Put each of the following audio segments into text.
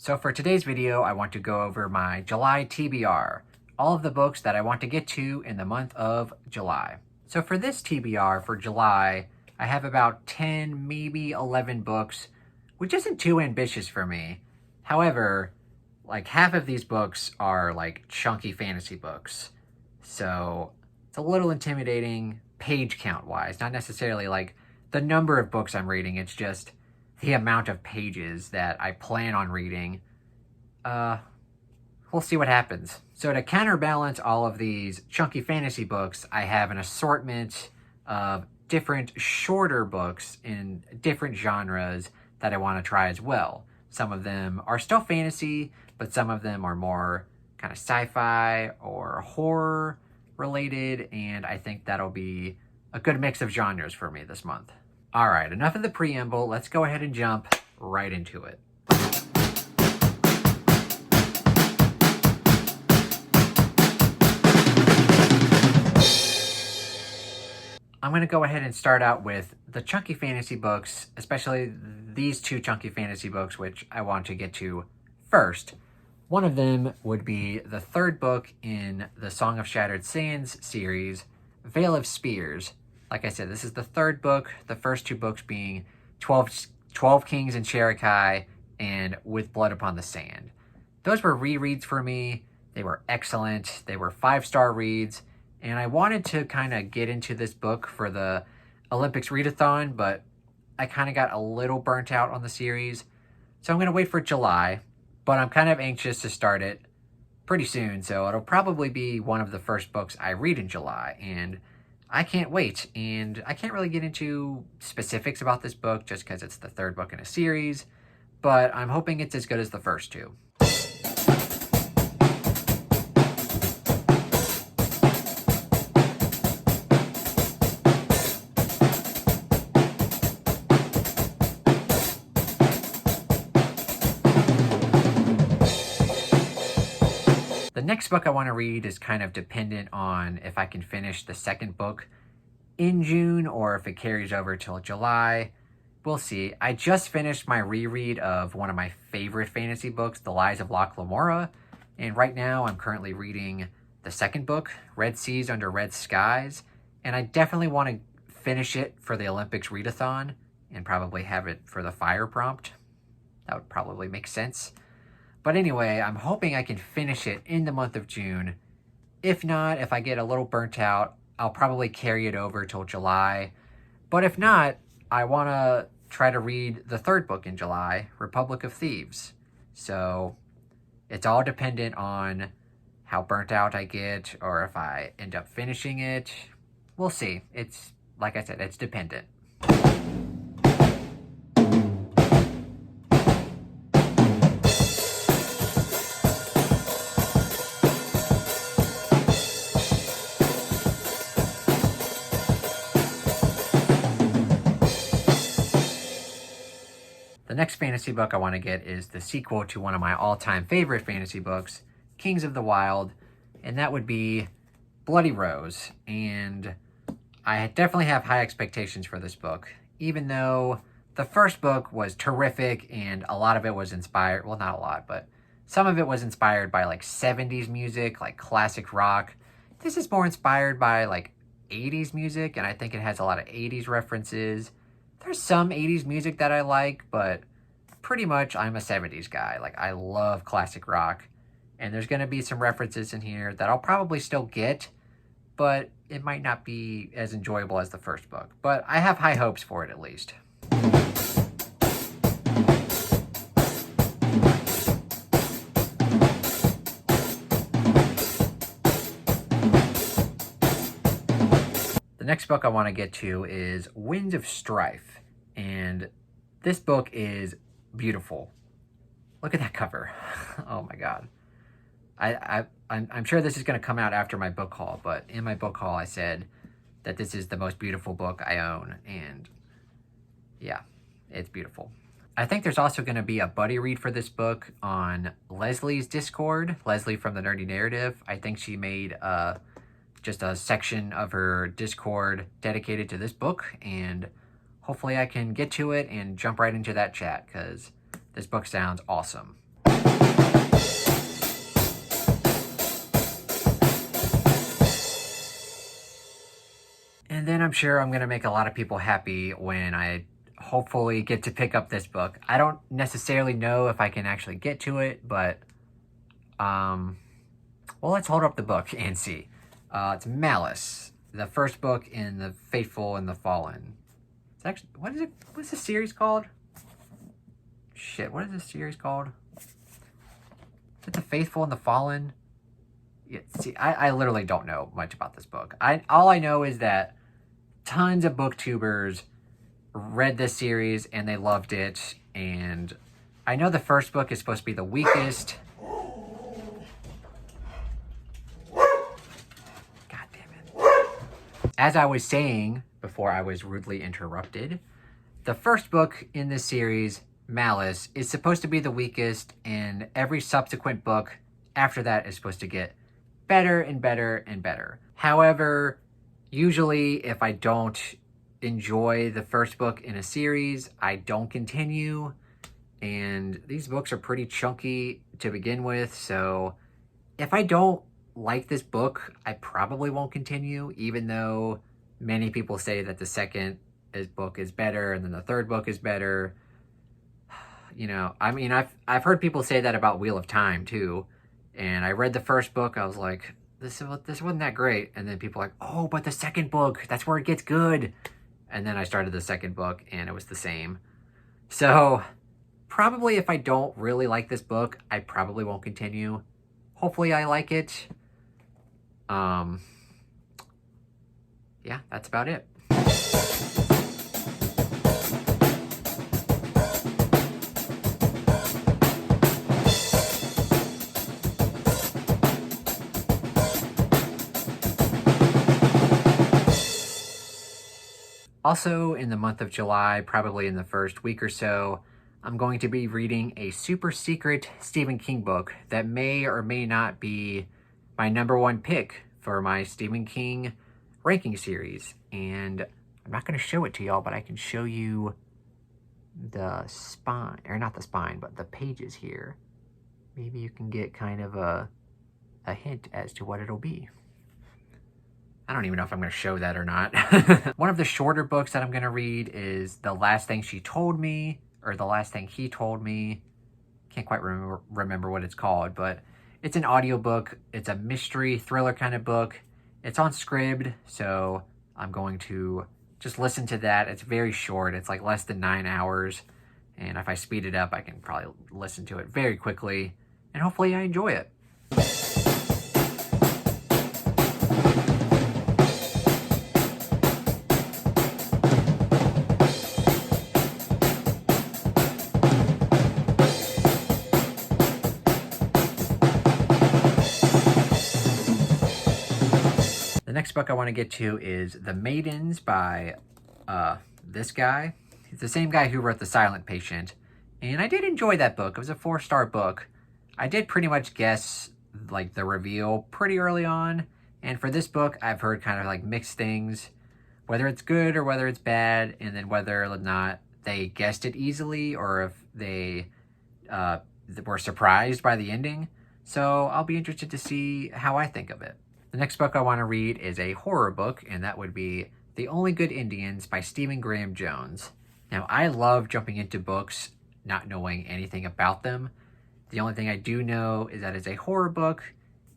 So for today's video, I want to go over my July TBR, all of the books that I want to get to in the month of July. So for this TBR for July, I have about 10, maybe 11 books, which isn't too ambitious for me. However, like half of these books are like chunky fantasy books. So it's a little intimidating page count wise, not necessarily like the number of books I'm reading, it's just the amount of pages that I plan on reading. We'll see what happens. So to counterbalance all of these chunky fantasy books, I have an assortment of different shorter books in different genres that I want to try as well. Some of them are still fantasy, but some of them are more kind of sci-fi or horror related, and I think that'll be a good mix of genres for me this month. All right, enough of the preamble. Let's go ahead and jump right into it. I'm going to go ahead and start out with the chunky fantasy books, especially these two chunky fantasy books, which I want to get to first. One of them would be the third book in the Song of Shattered Sands series, Veil of Spears. Like I said, this is the third book, the first two books being 12 Kings in Cherokee and With Blood Upon the Sand. Those were rereads for me. They were excellent. They were 5-star reads. And I wanted to kind of get into this book for the Olympics readathon, but I kind of got a little burnt out on the series. So I'm going to wait for July, but I'm kind of anxious to start it pretty soon. So it'll probably be one of the first books I read in July. And I can't wait, and I can't really get into specifics about this book just because it's the third book in a series, but I'm hoping it's as good as the first two. The next book I want to read is kind of dependent on if I can finish the second book in June or if it carries over till July. We'll see. I just finished my reread of one of my favorite fantasy books, The Lies of Locke Lamora, and right now I'm currently reading the second book, Red Seas Under Red Skies, and I definitely want to finish it for the Olympics readathon and probably have it for the fire prompt. That would probably make sense. But anyway, I'm hoping I can finish it in the month of June. If not, if I get a little burnt out, I'll probably carry it over till July. But if not, I want to try to read the third book in July, Republic of Thieves. So it's all dependent on how burnt out I get or if I end up finishing it. We'll see. It's, like I said, it's dependent. The next fantasy book I want to get is the sequel to one of my all-time favorite fantasy books, Kings of the Wild, and that would be Bloody Rose. And I definitely have high expectations for this book, even though the first book was terrific and a lot of it was inspired, well, not a lot, but some of it was inspired by like 70s music, like classic rock. This is more inspired by like 80s music, and I think it has a lot of 80s references. There's some 80s music that I like, but pretty much I'm a 70s guy. Like, I love classic rock. And there's going to be some references in here that I'll probably still get, but it might not be as enjoyable as the first book. But I have high hopes for it at least. The next book I want to get to is Winds of Strife, and this book is beautiful. Look at that cover. Oh my god. I'm sure this is going to come out after my book haul, but in my book haul I said that this is the most beautiful book I own, and yeah, it's beautiful. I think there's also going to be a buddy read for this book on Leslie's Discord, Leslie from the Nerdy Narrative. I think she made just a section of her Discord dedicated to this book, and hopefully I can get to it and jump right into that chat because this book sounds awesome. And then I'm sure I'm going to make a lot of people happy when I hopefully get to pick up this book. I don't necessarily know if I can actually get to it, but well, let's hold up the book and see. It's Malice, the first book in the Faithful and the Fallen. It's actually, what is it? What's this series called? Shit, what is this series called? Is it the Faithful and the Fallen? Yeah, see, I literally don't know much about this book. All I know is that tons of booktubers read this series and they loved it. And I know the first book is supposed to be the weakest. God damn it. As I was saying before I was rudely interrupted, the first book in this series, Malice, is supposed to be the weakest, and every subsequent book after that is supposed to get better and better and better. However, usually if I don't enjoy the first book in a series, I don't continue. And these books are pretty chunky to begin with, so if I don't like this book, I probably won't continue, even though many people say that the second book is better and then the third book is better. You know, I mean, I've heard people say that about Wheel of Time too. And I read the first book, I was like, this wasn't that great. And then people are like, oh, but the second book, that's where it gets good. And then I started the second book and it was the same. So probably if I don't really like this book, I probably won't continue. Hopefully I like it. Yeah, that's about it. Also, in the month of July, probably in the first week or so, I'm going to be reading a super secret Stephen King book that may or may not be my #1 pick for my Stephen King ranking series. And I'm not going to show it to y'all, but I can show you the spine, or not the spine, but the pages here. Maybe you can get kind of a hint as to what it'll be. I don't even know if I'm going to show that or not. One of the shorter books that I'm going to read is The Last Thing She Told Me, or The Last Thing He Told Me. Can't quite remember what it's called, but it's an audiobook. It's a mystery thriller kind of book. It's on Scribd, so I'm going to just listen to that. It's very short. It's like less than 9 hours. And if I speed it up, I can probably listen to it very quickly. And hopefully I enjoy it. The next book I want to get to is The Maidens by this guy. He's the same guy who wrote The Silent Patient. And I did enjoy that book. It was a 4-star book. I did pretty much guess like the reveal pretty early on. And for this book, I've heard kind of like mixed things. Whether it's good or whether it's bad. And then whether or not they guessed it easily or if they were surprised by the ending. So I'll be interested to see how I think of it. The next book I want to read is a horror book, and that would be The Only Good Indians by Stephen Graham Jones. Now, I love jumping into books not knowing anything about them. The only thing I do know is that it's a horror book,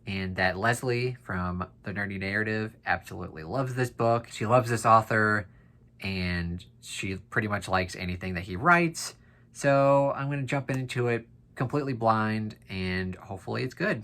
and that Leslie from The Nerdy Narrative absolutely loves this book. She loves this author, and she pretty much likes anything that he writes. So I'm going to jump into it completely blind, and hopefully it's good.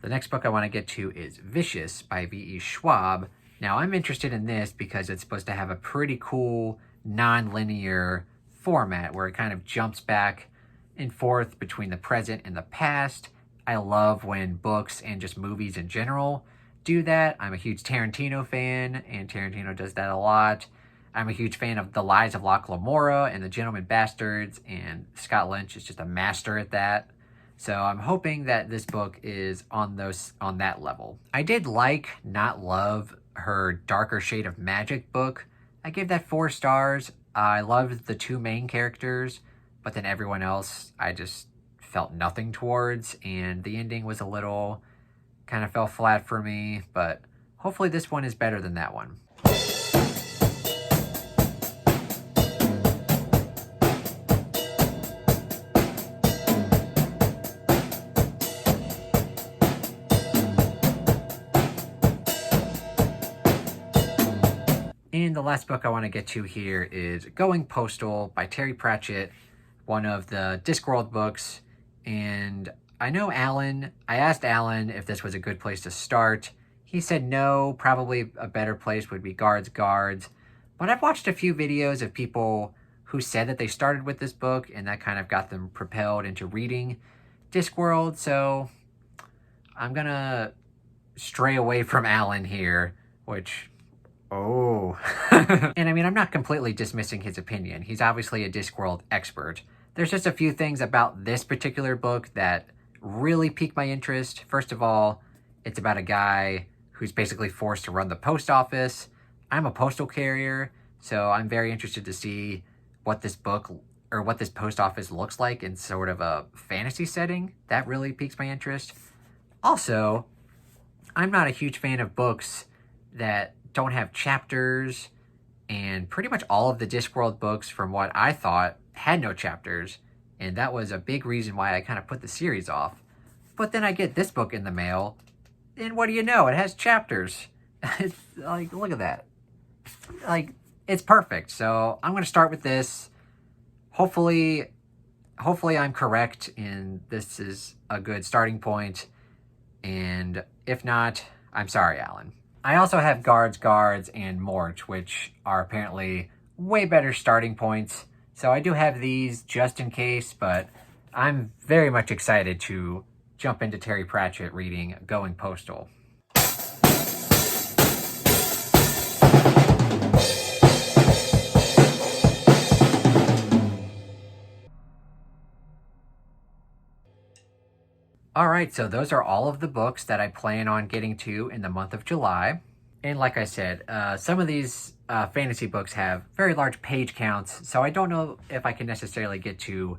The next book I want to get to is Vicious by V.E. Schwab. Now, I'm interested in this because it's supposed to have a pretty cool non-linear format where it kind of jumps back and forth between the present and the past. I love when books and just movies in general do that. I'm a huge Tarantino fan, and Tarantino does that a lot. I'm a huge fan of The Lies of Locke Lamora and The Gentleman Bastards, and Scott Lynch is just a master at that. So I'm hoping that this book is on that level. I did like, not love, her Darker Shade of Magic book. I gave that 4 stars. I loved the 2 main characters. but then everyone else I just felt nothing towards, and the ending was a little, kind of fell flat for me, but hopefully this one is better than that one. And the last book I want to get to here is Going Postal by Terry Pratchett, one of the Discworld books. And I know Alan, I asked Alan if this was a good place to start. He said no, probably a better place would be Guards. But I've watched a few videos of people who said that they started with this book and that kind of got them propelled into reading Discworld. So I'm gonna stray away from Alan here, which... oh. And I mean, I'm not completely dismissing his opinion. He's obviously a Discworld expert. There's just a few things about this particular book that really piqued my interest. First of all, it's about a guy who's basically forced to run the post office. I'm a postal carrier, so I'm very interested to see what this book or what this post office looks like in sort of a fantasy setting. That really piques my interest. Also, I'm not a huge fan of books that don't have chapters, and pretty much all of the Discworld books, from what I thought, had no chapters, and that was a big reason why I kind of put the series off. But then I get this book in the mail, and what do you know? It has chapters. It's like, look at that. Like, it's perfect. So I'm going to start with this. Hopefully I'm correct, and this is a good starting point. And if not, I'm sorry, Alan. I also have Guards, and Mort, which are apparently way better starting points. So I do have these just in case, but I'm very much excited to jump into Terry Pratchett reading Going Postal. Alright, so those are all of the books that I plan on getting to in the month of July. And like I said, some of these fantasy books have very large page counts, so I don't know if I can necessarily get to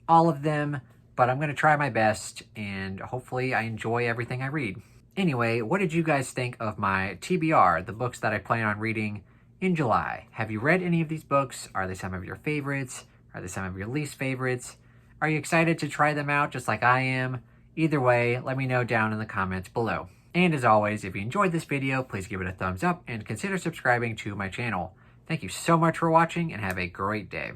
all of them, but I'm going to try my best, and hopefully I enjoy everything I read. Anyway, what did you guys think of my TBR, the books that I plan on reading in July? Have you read any of these books? Are they some of your favorites? Are they some of your least favorites? Are you excited to try them out just like I am? Either way, let me know down in the comments below. And as always, if you enjoyed this video, please give it a thumbs up and consider subscribing to my channel. Thank you so much for watching, and have a great day.